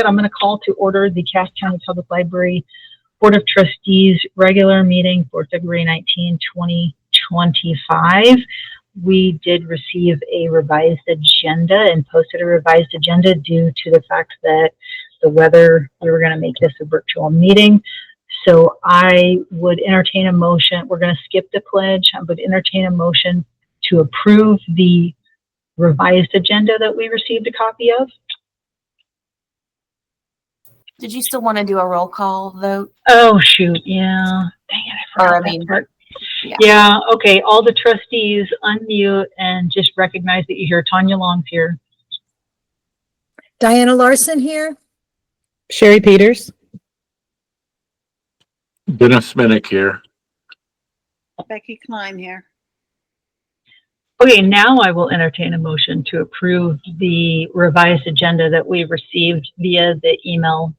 I'm going to call to order the Cass County Public Library Board of Trustees regular meeting for February 19, 2025. We did receive a revised agenda and posted a revised agenda due to the fact that the weather, we were going to make this a virtual meeting. So I would entertain a motion. We're going to skip the pledge. I would entertain a motion to approve the revised agenda that we received a copy of. Did you still want to do a roll call vote? Oh, shoot. Yeah. Dang it. I forgot that part. Yeah. Okay. All the trustees unmute and just recognize that you hear Tanya Long's here. Diana Larson here. Sherry Peters. Dennis Minnick here. Becky Klein here. Okay, now I will entertain a motion to approve the revised agenda that we received via the email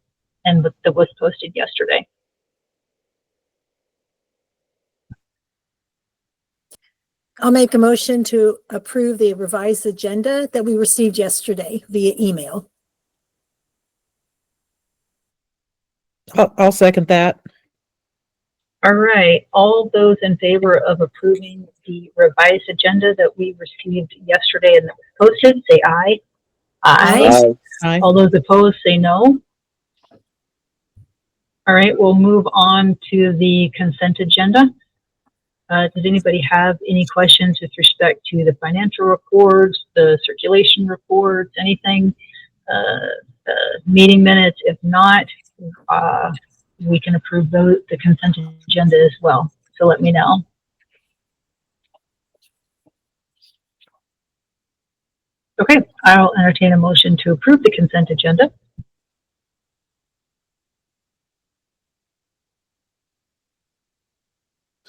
and that was posted yesterday. I'll make a motion to approve the revised agenda that we received yesterday via email. I'll second that. All right, all those in favor of approving the revised agenda that we received yesterday and that was posted, say aye. Aye. Aye. All those opposed, say no. All right, we'll move on to the consent agenda. Does anybody have any questions with respect to the financial reports, the circulation reports, anything, meeting minutes? If not, we can approve the consent agenda as well. So let me know. Okay, I'll entertain a motion to approve the consent agenda.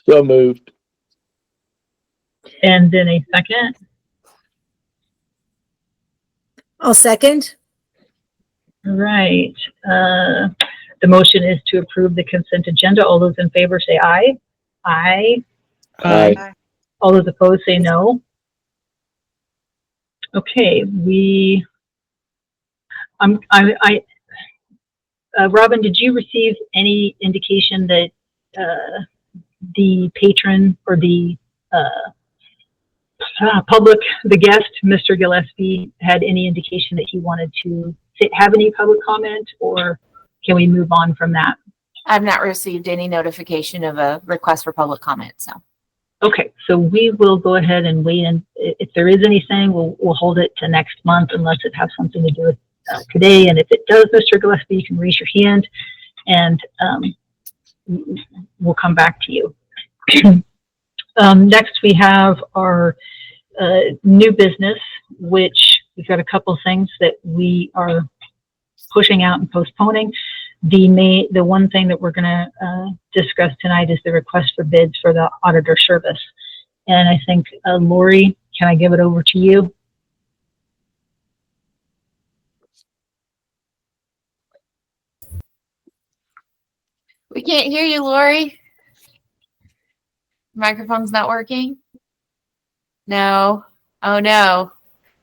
So moved. And then a second. I'll second. All right. The motion is to approve the consent agenda. All those in favor say aye. Aye. Aye. All those opposed say no. Okay, Robin, did you receive any indication that the patron or the public, the guest, Mr. Gillespie, had any indication that he wanted to have any public comment, or can we move on from that? I've not received any notification of a request for public comment, so. Okay, so we will go ahead and wait, and if there is anything, we'll hold it to next month unless it has something to do with today. And if it does, Mr. Gillespie, you can raise your hand, and we'll come back to you. Next, we have our new business, which we've got a couple things that we are pushing out and postponing. The one thing that we're going to discuss tonight is the request for bids for the auditor service. And I think, Lori, can I give it over to you? We can't hear you, Lori. Microphone's not working? No. Oh, no.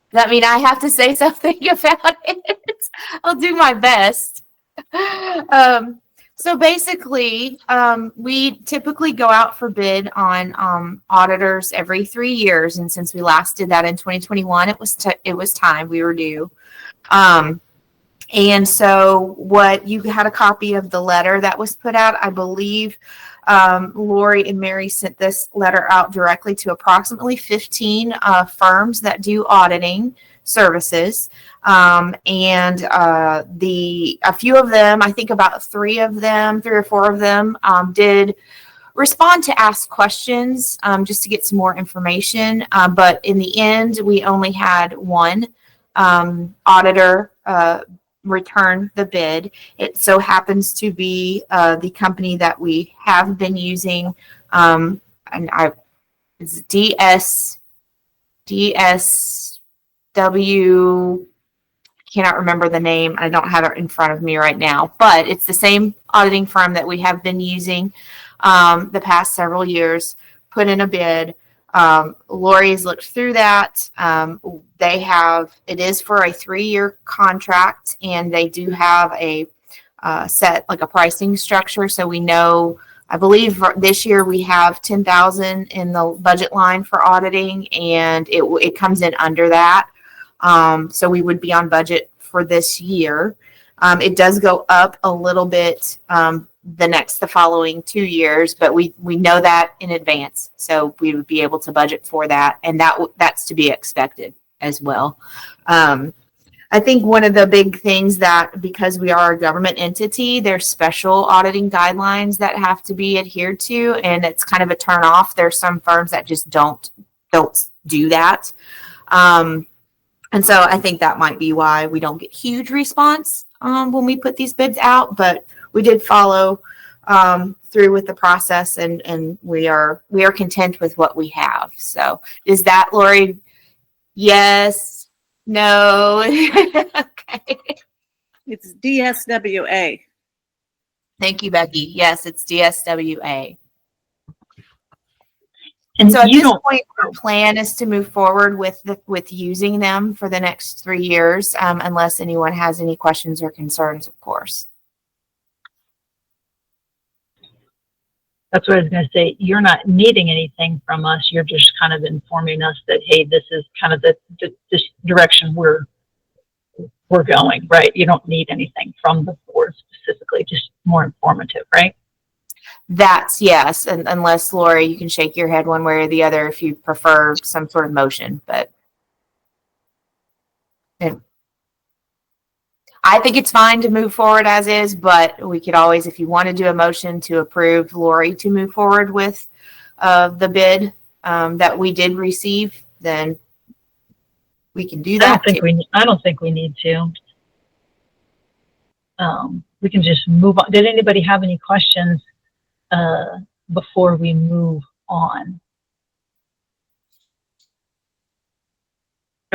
Does that mean I have to say something about it? I'll do my best. So basically, we typically go out for bid on auditors every 3 years, and since we last did that in 2021, it was time, we were due. And so what you had a copy of the letter that was put out, I believe. Lori and Mary sent this letter out directly to approximately 15 firms that do auditing services. And a few of them, I think about 3 or 4 of them, did respond to ask questions just to get some more information. But in the end, we only had one auditor return the bid. It so happens to be the company that we have been using, and it's DSW. Cannot remember the name. I don't have it in front of me right now, but it's the same auditing firm that we have been using the past several years. Put in a bid. Lori's looked through that. It is for a 3-year contract, and they do have a set, like a pricing structure. So we know, I believe this year we have 10,000 in the budget line for auditing, and it comes in under that. So we would be on budget for this year. It does go up a little bit the following 2 years, but we know that in advance, so we would be able to budget for that, and that's to be expected as well. I think one of the big things that, because we are a government entity, there's special auditing guidelines that have to be adhered to, and it's kind of a turn off. There's some firms that just don't do that. And so I think that might be why we don't get huge response when we put these bids out, but we did follow through with the process, and we are content with what we have. So is that, Lori? Yes. No. Okay. It's DSWA. Thank you, Becky. Yes, it's DSWA. And So at you this don't, point, our plan is to move forward with using them for the next 3 years, unless anyone has any questions or concerns, of course. that's what I was going to say. You're not needing anything from us. You're just kind of informing us that, hey, this is kind of this direction we're going, right? You don't need anything from the board specifically, just more informative, right? That's yes, and unless, Lori, you can shake your head one way or the other if you prefer some sort of motion, but I think it's fine to move forward as is, but we could always, if you want to do a motion to approve Lori to move forward with the bid that we did receive, then we can do that. I don't think we need to. We can just move on. Did anybody have any questions before we move on?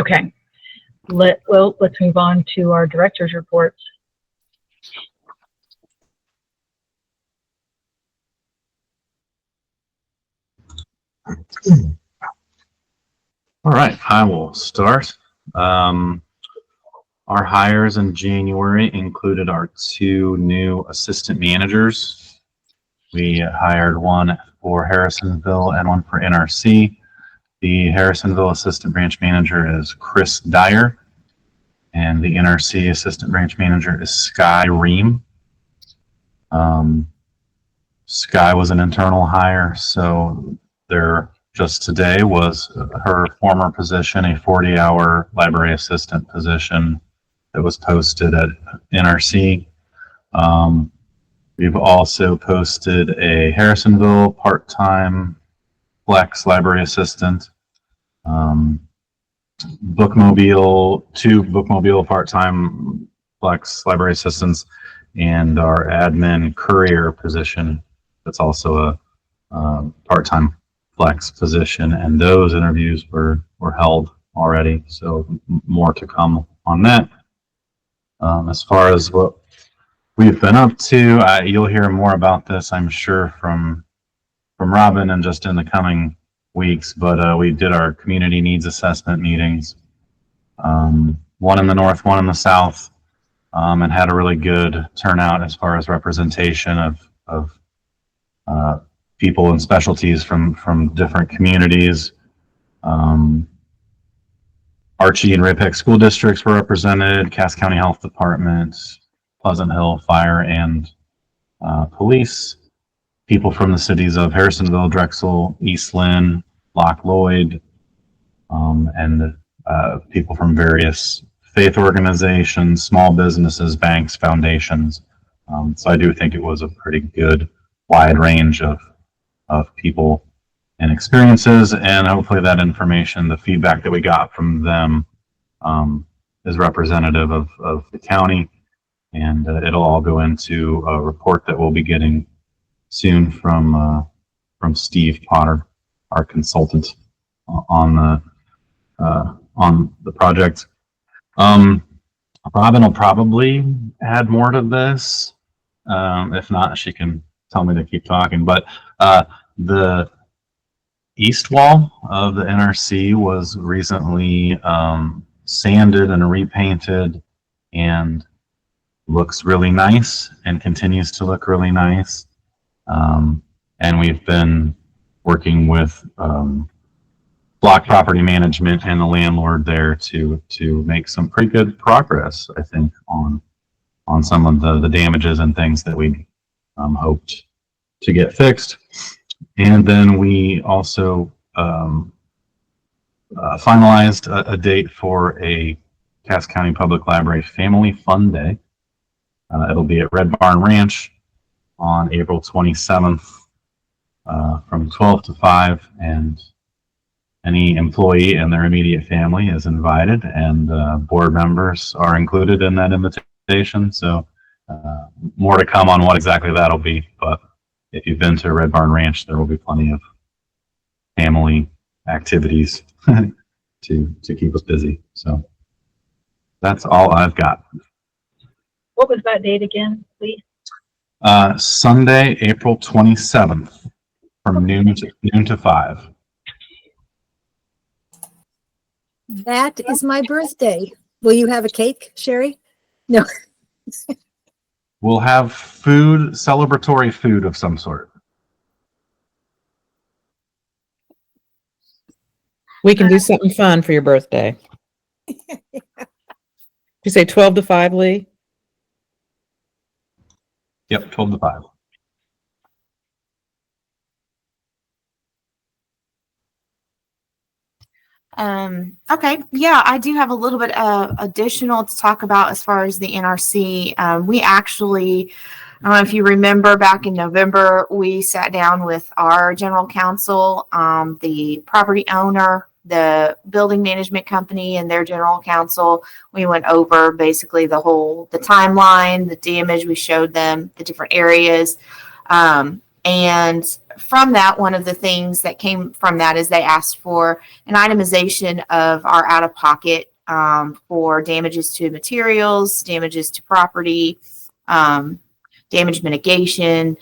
Okay. Let's move on to our director's reports. All right, I will start. Our hires in January included our 2 new assistant managers. We hired one for Harrisonville and one for NRC. The Harrisonville assistant branch manager is Chris Dyer, and the NRC assistant branch manager is Sky Ream. Sky was an internal hire, so there just today was her former position, a 40-hour library assistant position that was posted at NRC. We've also posted a Harrisonville part-time flex library assistant, bookmobile, 2 bookmobile part-time flex library assistants, and our admin courier position that's also a part-time flex position, and those interviews were held already, so more to come on that. As far as what we've been up to, you'll hear more about this, I'm sure, from Robin and just in the coming weeks, but we did our community needs assessment meetings, one in the north, one in the south, and had a really good turnout as far as representation of people and specialties from different communities. Archie and Ray-Pec school districts were represented, Cass County Health Department, Pleasant Hill Fire and Police, people from the cities of Harrisonville, Drexel, East Lynn, Loch Lloyd, and people from various faith organizations, small businesses, banks, foundations. So I do think it was a pretty good wide range of people and experiences, and hopefully that information, the feedback that we got from them, is representative of the county, and it'll all go into a report that we'll be getting soon from Steve Potter, our consultant on the project. Robin will probably add more to this. If not, she can tell me to keep talking, but east wall of the NRC was recently sanded and repainted and looks really nice and continues to look really nice. And we've been working with block property management and the landlord there to make some pretty good progress, I think, on some of the damages and things that we hoped to get fixed. And then we also finalized a date for a Cass County Public Library Family Fun Day. It'll be at Red Barn Ranch on April 27th from 12 to 5, and any employee and their immediate family is invited, and board members are included in that invitation. So more to come on what exactly that'll be, but if you've been to Red Barn Ranch, there will be plenty of family activities to keep us busy. So that's all I've got. What was that date again, please? Sunday, April 27th, from noon to 5. That is my birthday. Will you have a cake, Sherry? No. We'll have food, celebratory food of some sort. We can do something fun for your birthday. You say 12 to 5, Lee? Yep, 12 to 5. Okay. Yeah, I do have a little bit additional to talk about as far as the NRC. We actually, I don't know if you remember back in November, we sat down with our general counsel, the property owner, the building management company, and their general counsel. We went over basically the timeline, the damage. We showed them the different areas. And from that, one of the things that came from that is they asked for an itemization of our out-of-pocket for damages to materials, damages to property, damage mitigation,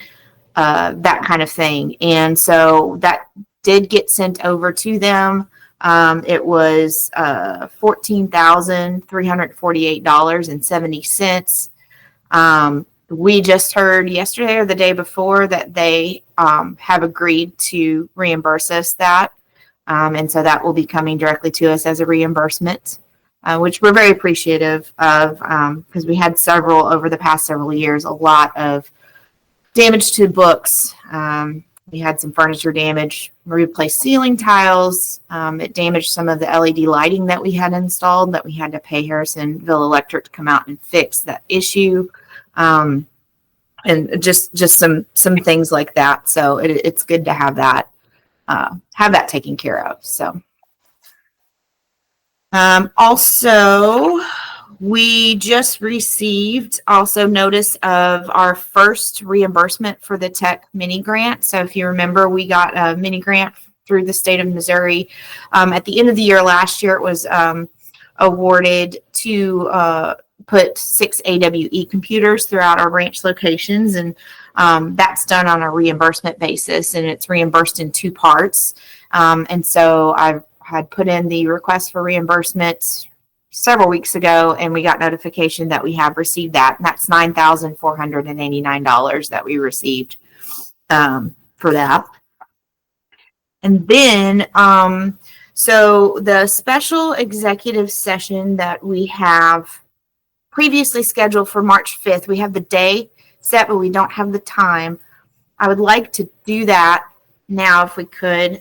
that kind of thing. And so that did get sent over to them. It was $14,348.70. We just heard yesterday or the day before that they have agreed to reimburse us that. And so that will be coming directly to us as a reimbursement, which we're very appreciative of, because we had several over the past several years, a lot of damage to books. We had some furniture damage. We replaced ceiling tiles. It damaged some of the LED lighting that we had installed that we had to pay Harrisonville Electric to come out and fix that issue. And just some things like that. So it's good to have that taken care of. So, also, we just received also notice of our first reimbursement for the tech mini grant. So if you remember, we got a mini grant through the state of Missouri. At the end of the year last year, it was awarded to put 6 AWE computers throughout our branch locations, and that's done on a reimbursement basis, and it's reimbursed in 2 parts. And so I had put in the request for reimbursement several weeks ago, and we got notification that we have received that, and that's $9,489 that we received for that. And then so the special executive session that we have previously scheduled for March 5th. We have the day set, but we don't have the time. I would like to do that now if we could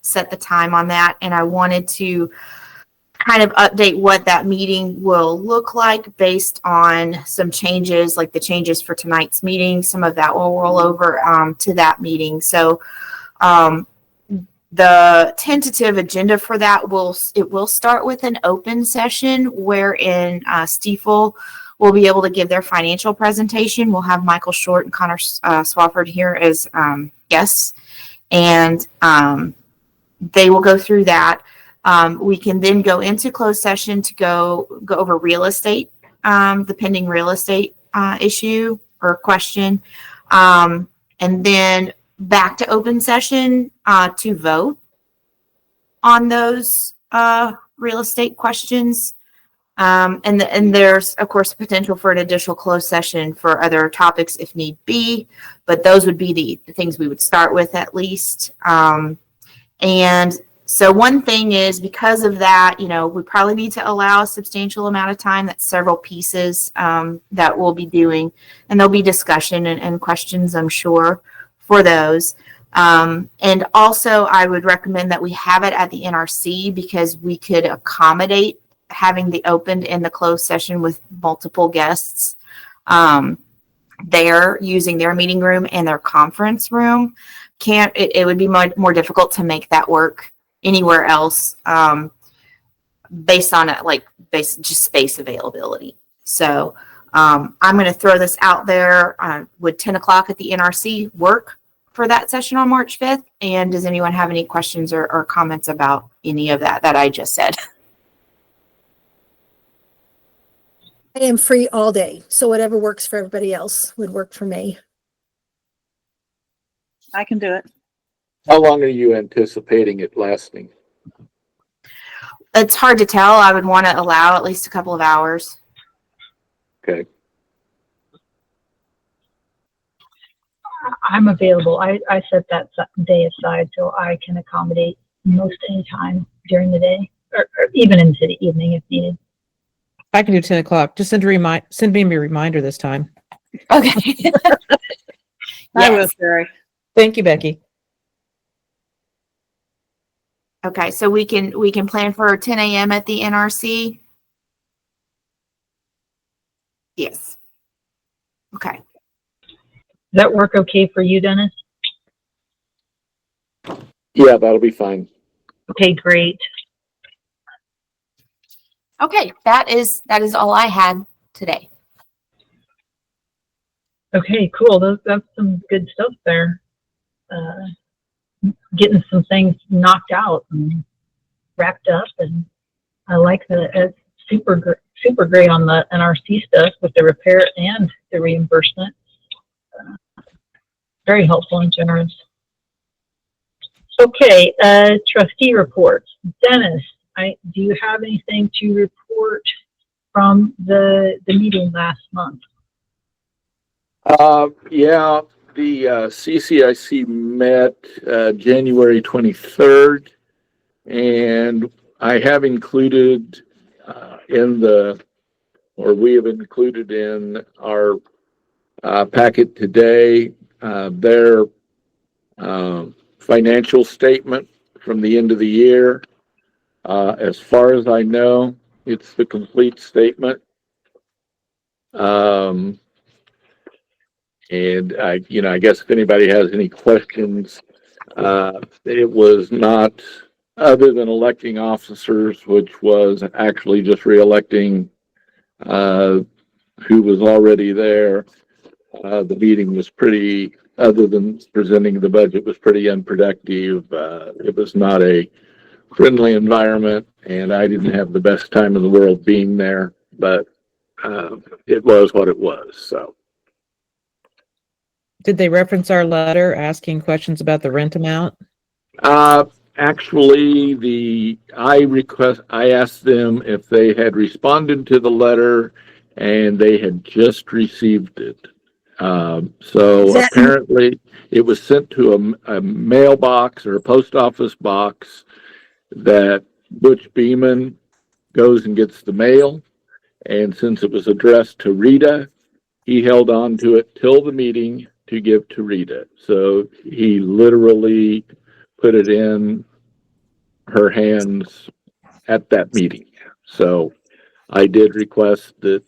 set the time on that. And I wanted to kind of update what that meeting will look like based on some changes, like the changes for tonight's meeting. Some of that will roll over to that meeting. So the tentative agenda for that will start with an open session wherein Stiefel will be able to give their financial presentation. We'll have Michael Short and Connor Swafford here as guests, and they will go through that. We can then go into closed session to go over real estate, the pending real estate issue or question, and then back to open session to vote on those real estate questions. And there's, of course, potential for an additional closed session for other topics if need be, but those would be the things we would start with at least. And so one thing is, because of that, we probably need to allow a substantial amount of time. That's several pieces that we'll be doing, and there'll be discussion and questions, I'm sure, for those. And also, I would recommend that we have it at the NRC, because we could accommodate having the opened and the closed session with multiple guests there using their meeting room and their conference room. It would be more difficult to make that work anywhere else based on just space availability. So I'm going to throw this out there. Would 10 o'clock at the NRC work for that session on March 5th? And does anyone have any questions or comments about any of that I just said? I am free all day, so whatever works for everybody else would work for me. I can do it. How long are you anticipating it lasting? It's hard to tell. I would want to allow at least a couple of hours. Okay. I'm available. I set that day aside so I can accommodate most any time during the day, or even into the evening if needed. I can do 10 o'clock. Just send me a reminder this time. Okay. I will, Yes. Sherry. Thank you, Becky. Okay, so we can plan for 10 a.m. at the NRC. Yes. Okay. Does that work okay for you, Dennis? Yeah, that'll be fine. Okay, great. Okay, that is all I had today. Okay, cool. That's some good stuff there. Getting some things knocked out and wrapped up, and I like that. It's super great on the NRC stuff with the repair and the reimbursement. Very helpful and generous. Okay, trustee reports. Dennis, do you have anything to report from the meeting last month? Yeah, the CCIC met January 23rd, and I have included we have included in our packet today their financial statement from the end of the year. As far as I know, it's the complete statement. And I guess if anybody has any questions, it was not, other than electing officers, which was actually just reelecting who was already there. The meeting was pretty, other than presenting the budget, was pretty unproductive. It was not a friendly environment, and I didn't have the best time in the world being there, but it was what it was. So. Did they reference our letter asking questions about the rent amount? Actually, I asked them if they had responded to the letter, and they had just received it. So apparently it was sent to a mailbox or a post office box that Butch Beeman goes and gets the mail. And since it was addressed to Rita, he held on to it till the meeting to give to Rita. So he literally put it in her hands at that meeting. So I did request that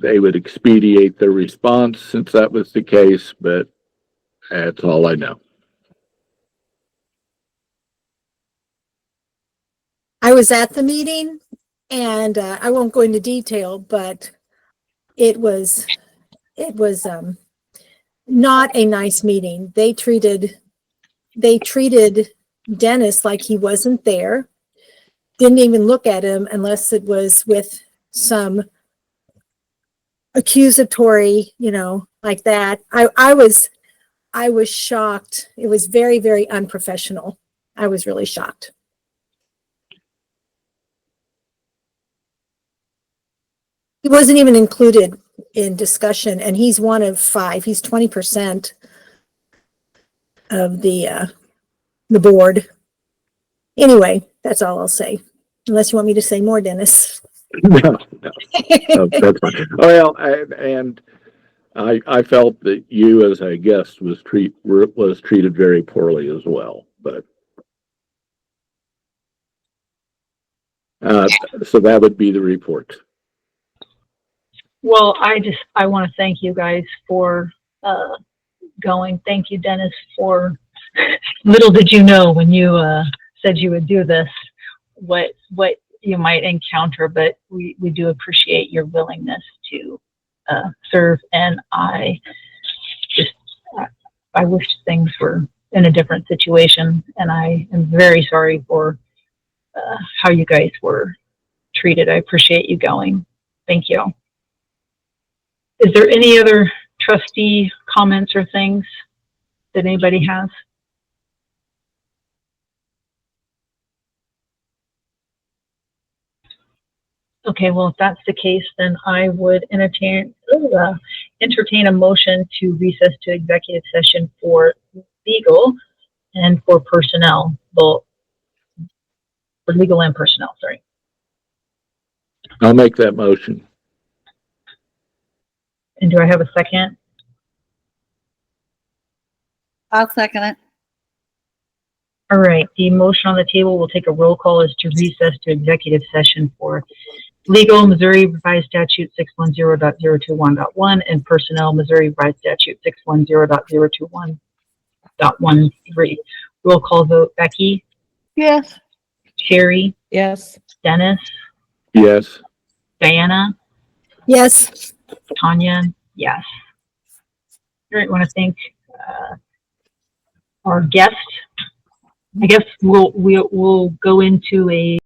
they would expedite their response since that was the case, but that's all I know. I was at the meeting, and I won't go into detail, but it was not a nice meeting. They treated Dennis like he wasn't there. Didn't even look at him unless it was with some accusatory, like that. I was shocked. It was very, very unprofessional. I was really shocked. He wasn't even included in discussion, and he's one of 5. He's 20% of the board. Anyway, that's all I'll say. Unless you want me to say more, Dennis. No, that's fine. Well, and I felt that you as a guest was treated very poorly as well, but so that would be the report. Well, I want to thank you guys for going. Thank you, Dennis, for little did you know when you said you would do this, what you might encounter, but we do appreciate your willingness to serve, and I wish things were in a different situation, and I am very sorry for how you guys were treated. I appreciate you going. Thank you. Is there any other trustee comments or things that anybody has? Okay, well, if that's the case, then I would entertain a motion to recess to executive session for legal and for personnel, both for legal and personnel, sorry. I'll make that motion. And do I have a second? I'll second it. All right, the motion on the table, we'll take a roll call, is to recess to executive session for legal, Missouri Revised Statute 610.021.1, and personnel, Missouri Revised Statute 610.021.13. Roll call vote, Becky, Yes. Sherry, Yes. Dennis, Yes. Diana, Yes. Tanya, yes. All right, I want to thank our guest. I guess we'll go into a